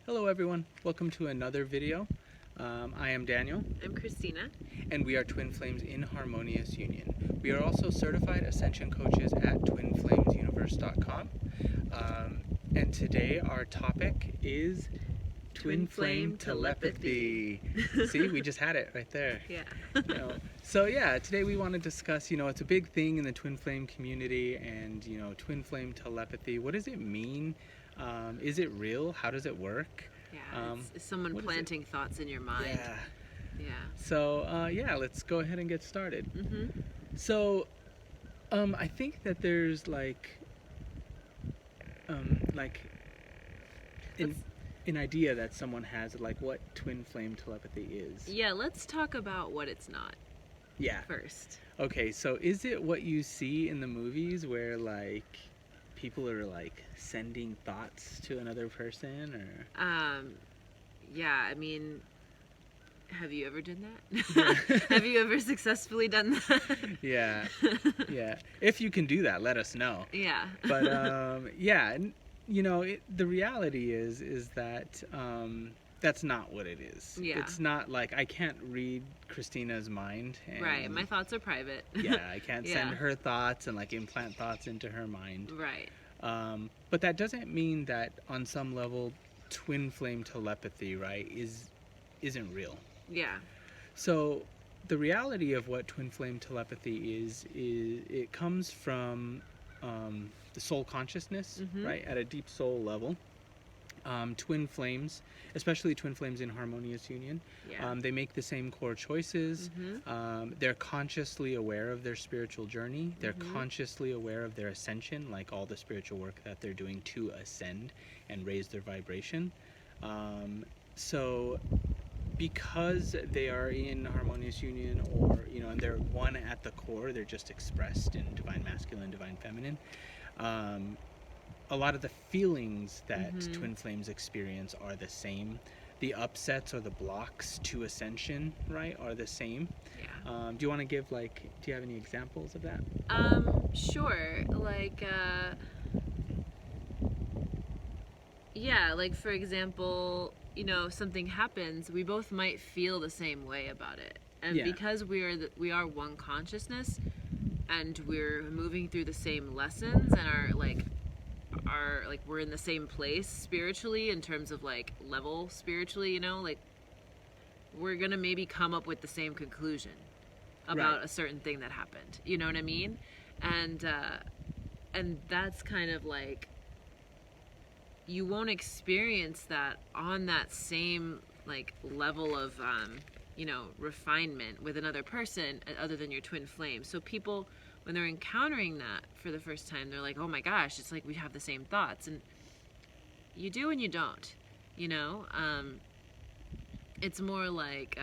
Hello everyone, welcome to another video. I am Daniel. I'm Christina. And we are Twin Flames in Harmonious Union. We are also certified ascension coaches at TwinFlamesUniverse.com. And today our topic is Twin Flame Telepathy. See, we just had it right there. Yeah. So yeah, today we want to discuss, it's a big thing in the Twin Flame community and, Twin Flame Telepathy. What does it mean? Is it real? How does it work? Yeah, it's someone planting thoughts in your mind. Yeah. So, let's go ahead and get started. Mm-hmm. So, I think that there's an idea that someone has, like what twin flame telepathy is. Yeah, let's talk about what it's not. Yeah. First. Okay, so is it what you see in the movies where, people are, sending thoughts to another person, or? Yeah, I mean, have you ever done that? Have you ever successfully done that? Yeah. If you can do that, let us know. Yeah. But, the reality is that that's not what it is. Yeah. It's not like I can't read Christina's mind. And, right, my thoughts are private. Yeah, I can't send her thoughts and implant thoughts into her mind. Right. But that doesn't mean that on some level twin flame telepathy, right, isn't real. Yeah. So the reality of what twin flame telepathy is it comes from the soul consciousness, right, at a deep soul level. Twin flames, especially twin flames in harmonious union, they make the same core choices. They're consciously aware of their spiritual journey. They're consciously aware of their ascension, like all the spiritual work that they're doing to ascend and raise their vibration. So because they are in harmonious union, or and they're one at the core, they're just expressed in divine masculine, divine feminine. A lot of the feelings that twin flames experience are the same. The upsets or the blocks to ascension, right, are the same. Yeah. Do you want to give do you have any examples of that? Sure. For example, something happens, we both might feel the same way about it. And because we are one consciousness and we're moving through the same lessons and are we're in the same place spiritually in terms of level spiritually, we're gonna maybe come up with the same conclusion about a certain thing that happened. You know what I mean? And that's kind of you won't experience that on that same level of refinement with another person other than your twin flame. So people, when they're encountering that for the first time, they're like, oh my gosh, it's like we have the same thoughts. And you do and you don't, it's more like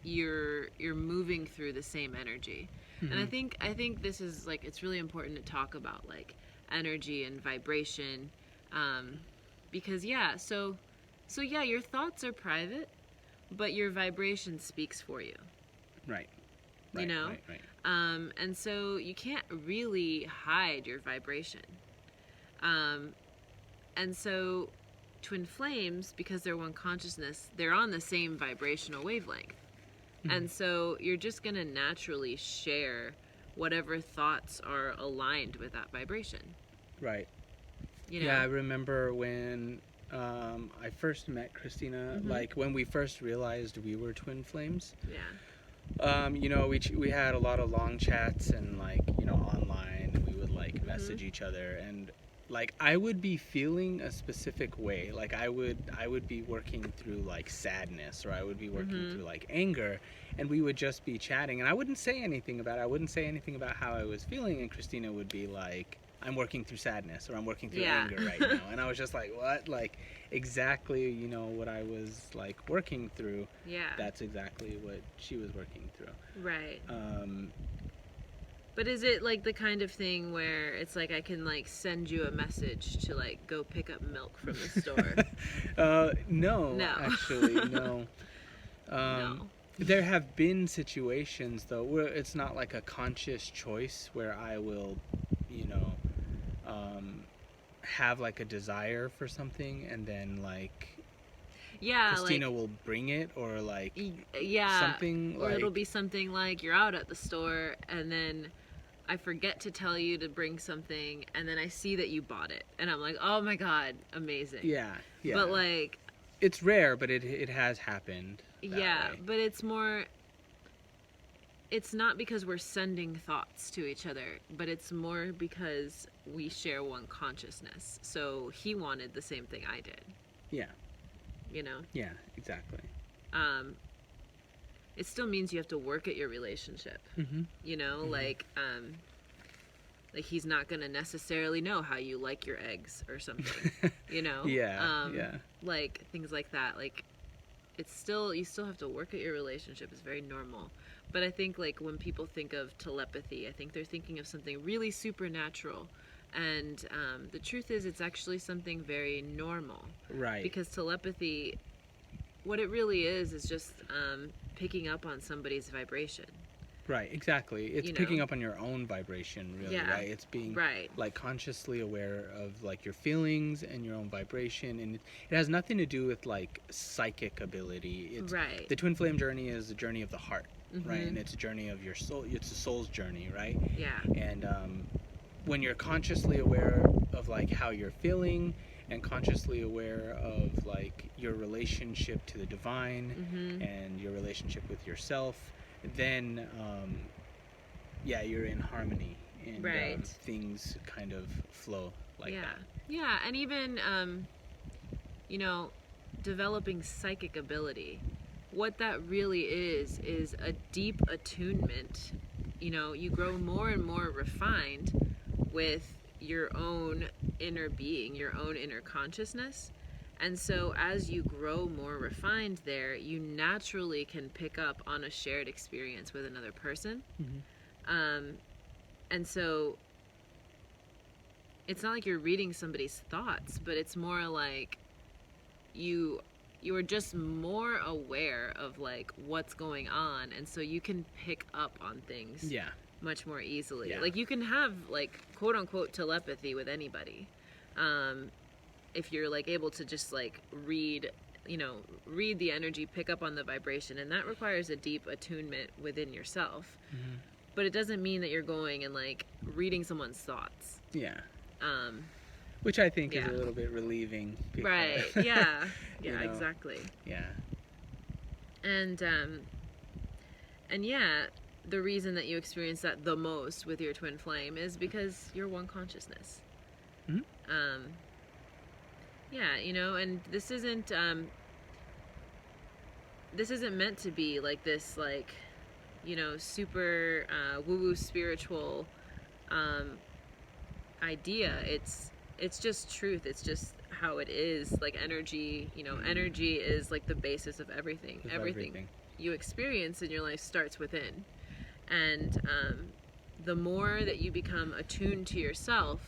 you're moving through the same energy. And I think this is it's really important to talk about energy and vibration, because so your thoughts are private, but your vibration speaks for you. Right. Right. And so you can't really hide your vibration. And so twin flames, because they're one consciousness, they're on the same vibrational wavelength. And so you're just going to naturally share whatever thoughts are aligned with that vibration. Right. Yeah, I remember when I first met Christina, when we first realized we were twin flames. Yeah. We had a lot of long chats and online, and we would message each other, and I would be feeling a specific way. I would be working through sadness, or I would be working through anger, and we would just be chatting, and I wouldn't say anything about it. I wouldn't say anything about how I was feeling, and Christina would be like, I'm working through sadness, or I'm working through anger right now. And I was just like, what? Exactly, what I was working through. Yeah. That's exactly what she was working through. Right. But is it the kind of thing where it's I can send you a message to go pick up milk from the store? No. Actually, no. No. There have been situations though where it's not a conscious choice where I will, have like a desire for something, and then like like, Christina will bring it, or like something, or like, it'll be something like you're out at the store and then I forget to tell you to bring something, and then I see that you bought it, and I'm like, oh my god, amazing. Yeah. But like, it's rare, but it has happened. That way. But it's more. It's not because we're sending thoughts to each other, but it's more because we share one consciousness. So he wanted the same thing I did. Yeah. You know? Yeah, exactly. It still means you have to work at your relationship. Mm-hmm. You know, mm-hmm. like he's not going to necessarily know how you like your eggs or something, you know? Yeah. Like things like that. Like, it's still, you still have to work at your relationship. It's very normal. But I think, like, when people think of telepathy, I think they're thinking of something really supernatural. And the truth is, it's actually something very normal. Right. Because telepathy, what it really is just picking up on somebody's vibration. Right, exactly. It's picking up on your own vibration, really, right? It's being, like, consciously aware of, like, your feelings and your own vibration. And it has nothing to do with, like, psychic ability. It's, the Twin Flame journey is a journey of the heart. Mm-hmm. Right, and it's a journey of your soul. It's a soul's journey, right? Yeah. And when you're consciously aware of like how you're feeling, and consciously aware of like your relationship to the divine, mm-hmm. and your relationship with yourself, then you're in harmony, and things kind of flow like that. Yeah, and even developing psychic ability. What that really is a deep attunement. You know, you grow more and more refined with your own inner being, your own inner consciousness. And so as you grow more refined there, you naturally can pick up on a shared experience with another person. Mm-hmm. And so it's not like you're reading somebody's thoughts, but it's more like you are just more aware of like what's going on, and so you can pick up on things much more easily. Like you can have like quote unquote telepathy with anybody, if you're like able to just like read the energy, pick up on the vibration, and that requires a deep attunement within yourself. Mm-hmm. But it doesn't mean that you're going and like reading someone's thoughts. Which I think is a little bit relieving. Because, right. Yeah. Yeah, exactly. Yeah. And the reason that you experience that the most with your twin flame is because you're one consciousness. Mm-hmm. And this isn't meant to be like this, like, super woo-woo spiritual idea. It's just truth. It's just how it is. Like energy, energy is like the basis of everything. Everything you experience in your life starts within. And the more that you become attuned to yourself,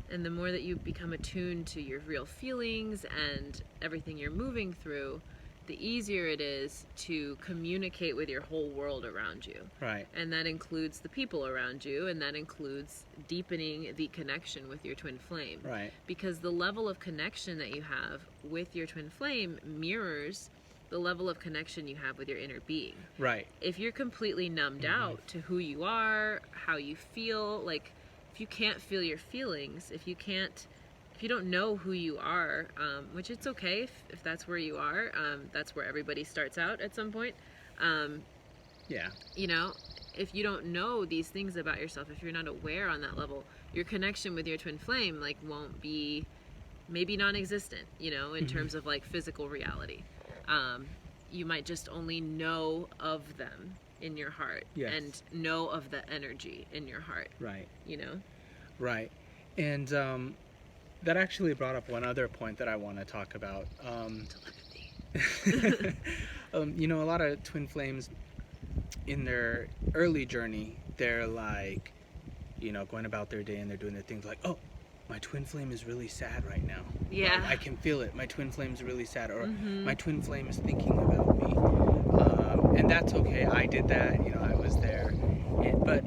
and the more that you become attuned to your real feelings and everything you're moving through, the easier it is to communicate with your whole world around you. Right. And that includes the people around you, and that includes deepening the connection with your twin flame. Right. Because the level of connection that you have with your twin flame mirrors the level of connection you have with your inner being. Right. If you're completely numbed out to who you are, how you feel, like if you can't feel your feelings, if you don't know who you are, which it's okay if that's where you are, that's where everybody starts out at some point. If you don't know these things about yourself, if you're not aware on that level, your connection with your twin flame like won't be, maybe non-existent, in terms of like physical reality. You might just only know of them in your heart, and know of the energy in your heart. Right. Right. And that actually brought up one other point that I want to talk about. Telepathy. A lot of twin flames in their early journey, they're like, going about their day and they're doing their things like, oh, my twin flame is really sad right now. Yeah. I can feel it. My twin flame is really sad, or my twin flame is thinking about me. And that's okay. I did that. I was there. But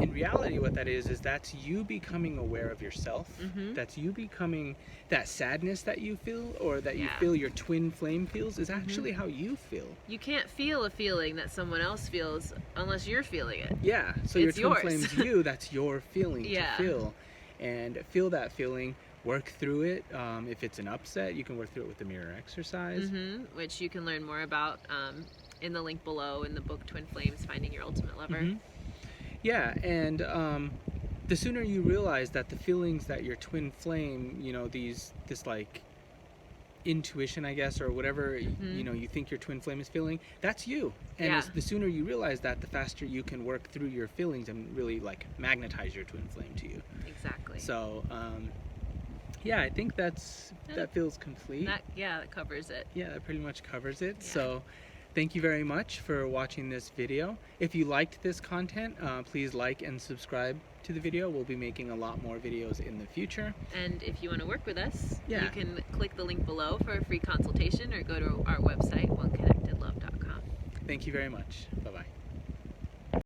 in reality, what that is that's you becoming aware of yourself. That's you becoming that sadness that you feel, or that you feel your twin flame feels, is actually how you feel. You can't feel a feeling that someone else feels unless you're feeling it. Yeah, so It's your twin yours. flame's you, that's your feeling to feel. And feel that feeling, work through it. If it's an upset, you can work through it with the mirror exercise. Which you can learn more about in the link below in the book Twin Flames, Finding Your Ultimate Lover. Yeah, and the sooner you realize that the feelings that your twin flame, you know, this like intuition, I guess, or whatever, you know, you think your twin flame is feeling, that's you. And the sooner you realize that, the faster you can work through your feelings and really like magnetize your twin flame to you. Exactly. So, yeah, I think that feels complete. That covers it. Yeah, that pretty much covers it. So thank you very much for watching this video. If you liked this content, please like and subscribe to the video. We'll be making a lot more videos in the future. And if you want to work with us, you can click the link below for a free consultation, or go to our website, oneconnectedlove.com. Thank you very much. Bye-bye.